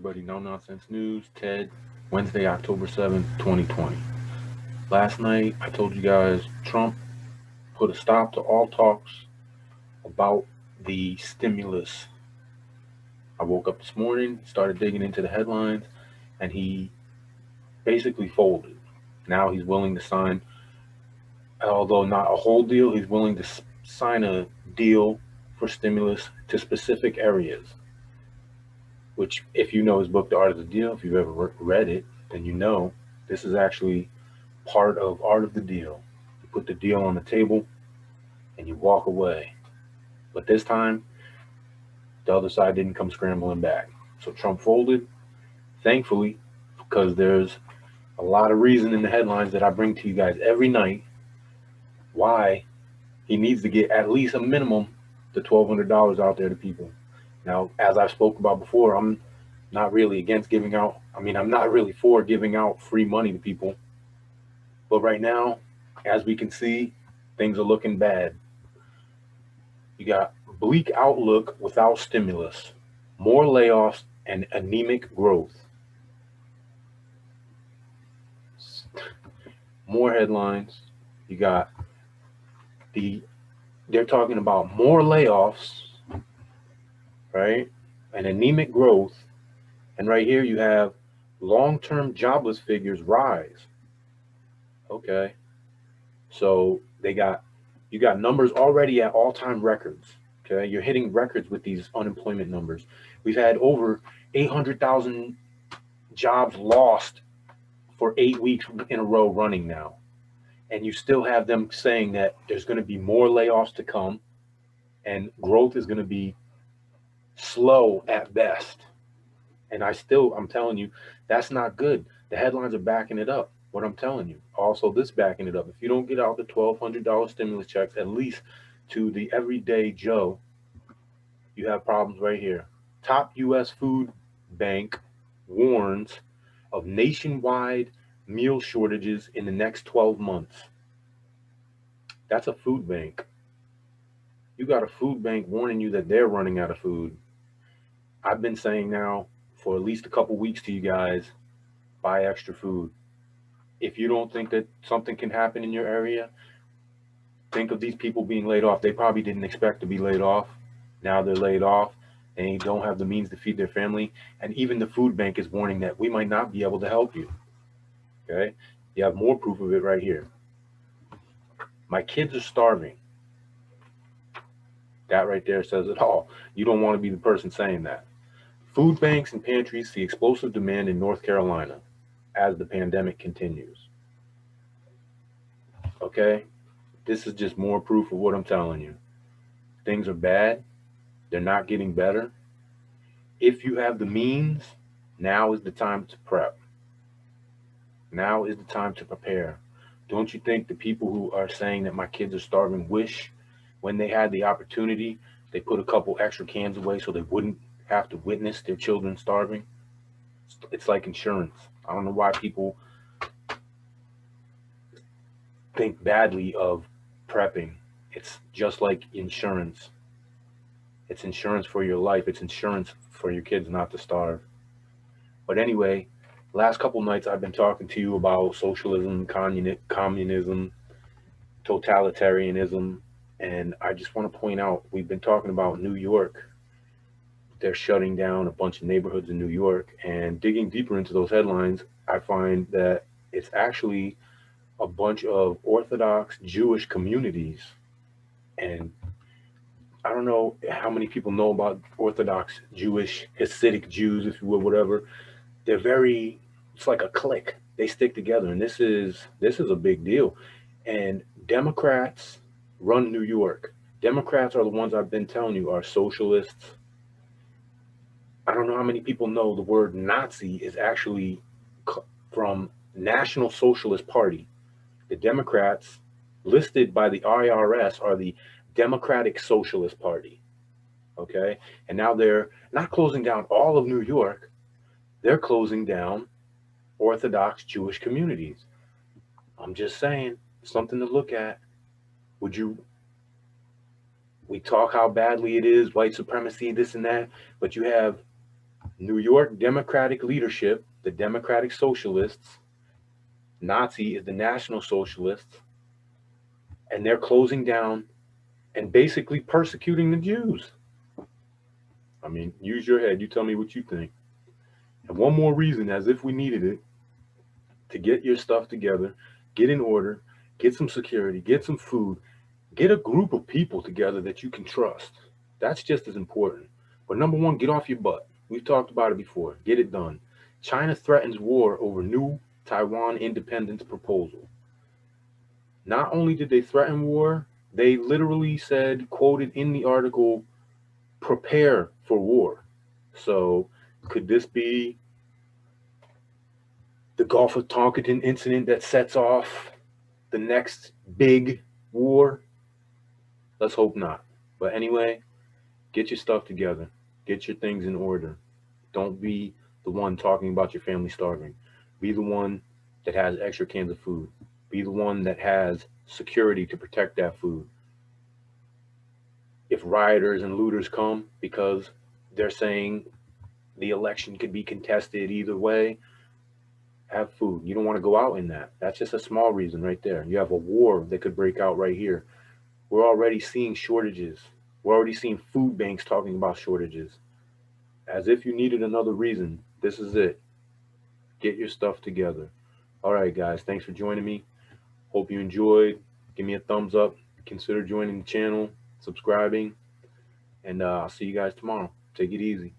Everybody, No Nonsense News, Ted, Wednesday, October 7th, 2020. Last night, I told you guys Trump put a stop to all talks about the stimulus. I woke up this morning, started digging into the headlines, and he basically folded. Now he's willing to sign, although not a whole deal, he's willing to sign a deal for stimulus to specific areas. Which, if you know his book, The Art of the Deal, if you've ever read it, then you know this is actually part of Art of the Deal. You put the deal on the table and you walk away. But this time, the other side didn't come scrambling back. So Trump folded, thankfully, because there's a lot of reason in the headlines that I bring to you guys every night why he needs to get at least a minimum the $1,200 out there to people. Now, as I've spoke about before, I'm not really against giving out. I'm not really for giving out free money to people. But right now, as we can see, things are looking bad. You got bleak outlook without stimulus, more layoffs, and anemic growth. More headlines. You got the they're talking about more layoffs, right? And anemic growth. And right here you have long-term jobless figures rise. Okay. So you got numbers already at all-time records. Okay. You're hitting records with these unemployment numbers. We've had over 800,000 jobs lost for 8 weeks in a row running now. And you still have them saying that there's going to be more layoffs to come and growth is going to be slow at best. And I'm telling you, that's not good. The headlines are backing it up. What I'm telling you. Also, this backing it up. If you don't get out the $1,200 stimulus checks, at least to the everyday Joe, you have problems right here. Top U.S. food bank warns of nationwide meal shortages in the next 12 months. That's a food bank. You got a food bank warning you that they're running out of food. I've been saying now for at least a couple weeks to you guys, buy extra food. If you don't think that something can happen in your area, think of these people being laid off. They probably didn't expect to be laid off. Now they're laid off. They don't have the means to feed their family. And even the food bank is warning that we might not be able to help you. Okay? You have more proof of it right here. My kids are starving. That right there says it all. You don't want to be the person saying that. Food banks and pantries see explosive demand in North Carolina as the pandemic continues. Okay? This is just more proof of what I'm telling you. Things are bad. They're not getting better. If you have the means, now is the time to prep. Now is the time to prepare. Don't you think the people who are saying that my kids are starving wish when they had the opportunity, they put a couple extra cans away so they wouldn't have to witness their children starving? It's like insurance. I don't know why people think badly of prepping. It's just like insurance. It's insurance for your life. It's insurance for your kids not to starve. But anyway, last couple nights I've been talking to you about socialism, communism, totalitarianism, and I just want to point out we've been talking about New York. They're shutting down a bunch of neighborhoods in New York, and digging deeper into those headlines, I find that it's actually a bunch of Orthodox Jewish communities. And I don't know how many people know about Orthodox Jewish, Hasidic Jews, if you will, whatever. They're very, it's like a clique. They stick together, and this is a big deal. And Democrats run New York. Democrats are the ones I've been telling you are socialists. I don't know how many people know the word Nazi is actually from National Socialist Party. The Democrats listed by the IRS are the Democratic Socialist Party. Okay. And now they're not closing down all of New York, they're closing down Orthodox Jewish communities. I'm just saying, something to look at. Would you, we talk how badly it is, white supremacy, this and that, but you have New York Democratic leadership, the Democratic Socialists, Nazi is the National Socialists, and they're closing down and basically persecuting the Jews. I mean, use your head. You tell me what you think. And one more reason, as if we needed it, to get your stuff together, get in order, get some security, get some food, get a group of people together that you can trust. That's just as important. But number one, get off your butt. We've talked about it before. Get it done. China threatens war over new Taiwan independence proposal. Not only did they threaten war, they literally said, quoted in the article, prepare for war. So could this be the Gulf of Tonkin incident that sets off the next big war? Let's hope not. But anyway, get your stuff together. Get your things in order. Don't be the one talking about your family starving. Be the one that has extra cans of food. Be the one that has security to protect that food. If rioters and looters come because they're saying the election could be contested either way, have food. You don't want to go out in that. That's just a small reason right there. You have a war that could break out right here. We're already seeing shortages. We're already seeing food banks talking about shortages. As if you needed another reason, this is it. Get your stuff together. All right, guys. Thanks for joining me. Hope you enjoyed. Give me a thumbs up. Consider joining the channel, subscribing, and I'll see you guys tomorrow. Take it easy.